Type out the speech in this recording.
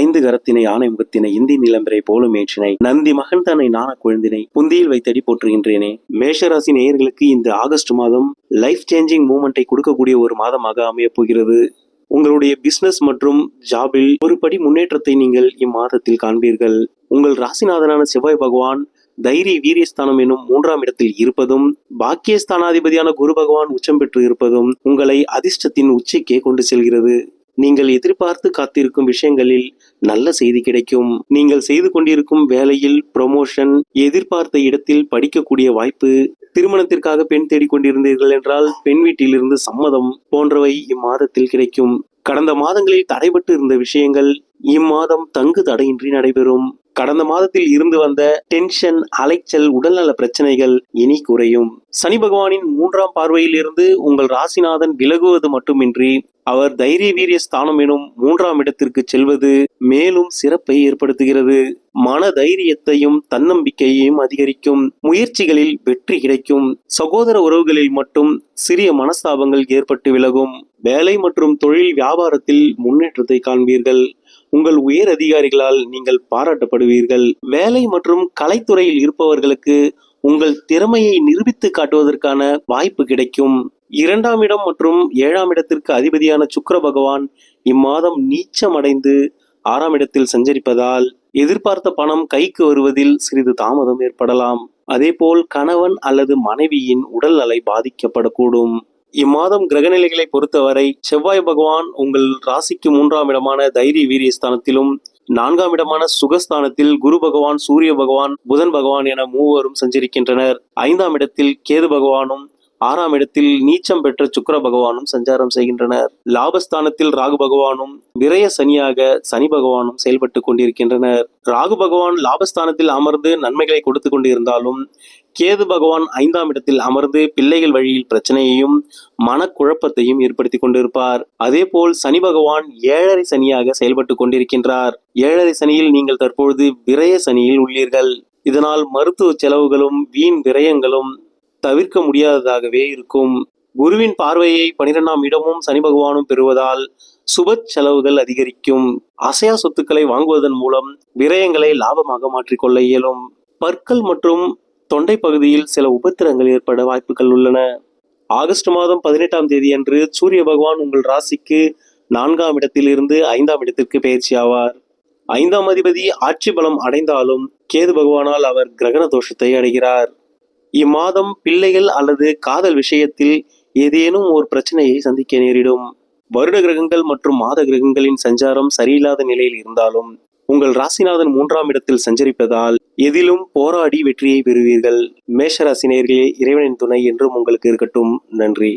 ஐந்து கரத்தினை ஆணை முகத்தினை இந்தி நிலம்பரை போலும் ஏற்றினை நந்தி மகன் தன்னை நாண குழந்தினை புந்தியில் வைத்தடி போற்றுகின்றேனே. மேஷராசி நேயர்களுக்கு இந்த ஆகஸ்ட் மாதம் லைஃப் சேஞ்சிங் மூமெண்டை கொடுக்கக்கூடிய ஒரு மாதமாக அமைய போகிறது. உங்களுடைய பிசினஸ் மற்றும் ஜாபில் ஒரு படி முன்னேற்றத்தை நீங்கள் இம்மாதத்தில் காண்பீர்கள். உங்கள் ராசிநாதனான செவ்வாய் பகவான் தைரிய வீரியஸ்தானம் எனும் 3ஆம் இடத்தில் இருப்பதும் பாக்கியஸ்தானாதிபதியான குரு பகவான் உச்சம் பெற்று இருப்பதும் உங்களை அதிர்ஷ்டத்தின் உச்சிக்கே கொண்டு செல்கிறது. நீங்கள் எதிர்பார்த்து காத்திருக்கும் விஷயங்களில் நல்ல செய்தி கிடைக்கும். நீங்கள் செய்து கொண்டிருக்கும் வேலையில் ப்ரொமோஷன், எதிர்பார்த்த இடத்தில் படிக்கக்கூடிய வாய்ப்பு, திருமணத்திற்காக பெண் தேடிக்கொண்டிருந்தீர்கள் என்றால் பெண் வீட்டிலிருந்து சம்மதம் போன்றவை இம்மாதத்தில் கிடைக்கும். கடந்த மாதங்களில் தடைபட்டு இருந்த விஷயங்கள் இம்மாதம் தங்கு தடையின்றி நடைபெறும். கடந்த மாதத்தில் இருந்து வந்த டென்ஷன், அலைச்சல், உடல்நல பிரச்சனைகள் இனி குறையும். சனி பகவானின் 3ஆம் பார்வையில் இருந்து உங்கள் ராசிநாதன் விலகுவது மட்டுமின்றி அவர் தைரிய வீரிய ஸ்தானம் எனும் 3ஆம் இடத்திற்கு செல்வது மேலும் சிறப்பை ஏற்படுத்துகிறது. மன தைரியத்தையும் தன்னம்பிக்கையையும் அதிகரிக்கும். முயற்சிகளில் வெற்றி கிடைக்கும். சகோதர உறவுகளில் மட்டும் சிறிய மனஸ்தாபங்கள் ஏற்பட்டு விலகும். வேலை மற்றும் தொழில் வியாபாரத்தில் முன்னேற்றத்தை காண்பீர்கள். உங்கள் உயர் அதிகாரிகளால் நீங்கள் பாராட்டப்படுவீர்கள். வேலை மற்றும் கலைத்துறையில் இருப்பவர்களுக்கு உங்கள் திறமையை நிரூபித்து காட்டுவதற்கான வாய்ப்பு கிடைக்கும். 2ஆம் இடம் மற்றும் 7ஆம் இடத்திற்கு அதிபதியான சுக்கிர பகவான் இம்மாதம் நீச்சமடைந்து 6ஆம் இடத்தில் சஞ்சரிப்பதால் எதிர்பார்த்த பணம் கைக்கு வருவதில் சிறிது தாமதம் ஏற்படலாம். அதேபோல் கணவன் அல்லது மனைவியின் உடல்நலை பாதிக்கப்படக்கூடும். இம்மாதம் கிரகநிலைகளை பொறுத்தவரை செவ்வாய் பகவான் உங்கள் ராசிக்கு 3ஆம் இடமான தைரிய வீரியஸ்தானத்திலும் 4ஆம் இடமான சுகஸ்தானத்தில் குரு பகவான், சூரிய பகவான், புதன் பகவான் என மூவரும் சஞ்சரிக்கின்றனர். 5ஆம் இடத்தில் கேது பகவானும் 6ஆம் இடத்தில் நீச்சம் பெற்ற சுக்கிர பகவானும் சஞ்சாரம் செய்கின்றனர். லாபஸ்தானத்தில் ராகு பகவானும் விரய சனியாக சனி பகவானும் செயல்பட்டு கொண்டிருக்கின்றனர். ராகு பகவான் லாபஸ்தானத்தில் அமர்ந்து நன்மைகளை கொடுத்து கொண்டிருந்தாலும் கேது பகவான் 5ஆம் இடத்தில் அமர்ந்து பிள்ளைகள் வழியில் பிரச்சனையையும் மனக்குழப்பத்தையும் ஏற்படுத்தி கொண்டிருப்பார். அதே போல் சனி பகவான் 7.5 சனியாக செயல்பட்டு கொண்டிருக்கின்றார். 7.5 சனியில் நீங்கள் தற்பொழுது விரய சனியில் உள்ளீர்கள். இதனால் மருத்துவ செலவுகளும் வீண் விரயங்களும் தவிர்க்க முடியாததாகவே இருக்கும். குருவின் பார்வையை 12ஆம் இடமும் சனி பகவானும் பெறுவதால் சுப செலவுகள் அதிகரிக்கும். அசையா சொத்துக்களை வாங்குவதன் மூலம் விரயங்களை லாபமாக மாற்றிக்கொள்ள இயலும். பற்கள் மற்றும் தொண்டை பகுதியில் சில உபத்திரங்கள் ஏற்பட வாய்ப்புகள் உள்ளன. ஆகஸ்ட் மாதம் 18ஆம் தேதி அன்று சூரிய பகவான் உங்கள் ராசிக்கு 4ஆம் இடத்தில் இருந்து 5ஆம் இடத்திற்கு பயிற்சி ஆவார். 5ஆம் அதிபதி ஆட்சி பலம் அடைந்தாலும் கேது பகவானால் அவர் கிரகண தோஷத்தை அடைகிறார். இம்மாதம் பிள்ளைகள் அல்லது காதல் விஷயத்தில் ஏதேனும் ஒரு பிரச்சனையை சந்திக்க நேரிடும். வருட கிரகங்கள் மற்றும் மாத கிரகங்களின் சஞ்சாரம் சரியில்லாத நிலையில் இருந்தாலும் உங்கள் ராசிநாதன் 3ஆம் இடத்தில் சஞ்சரிப்பதால் எதிலும் போராடி வெற்றியை பெறுவீர்கள். மேஷராசி நேயர்களே, இறைவனின் துணை என்றும் உங்களுக்கு இருக்கட்டும். நன்றி.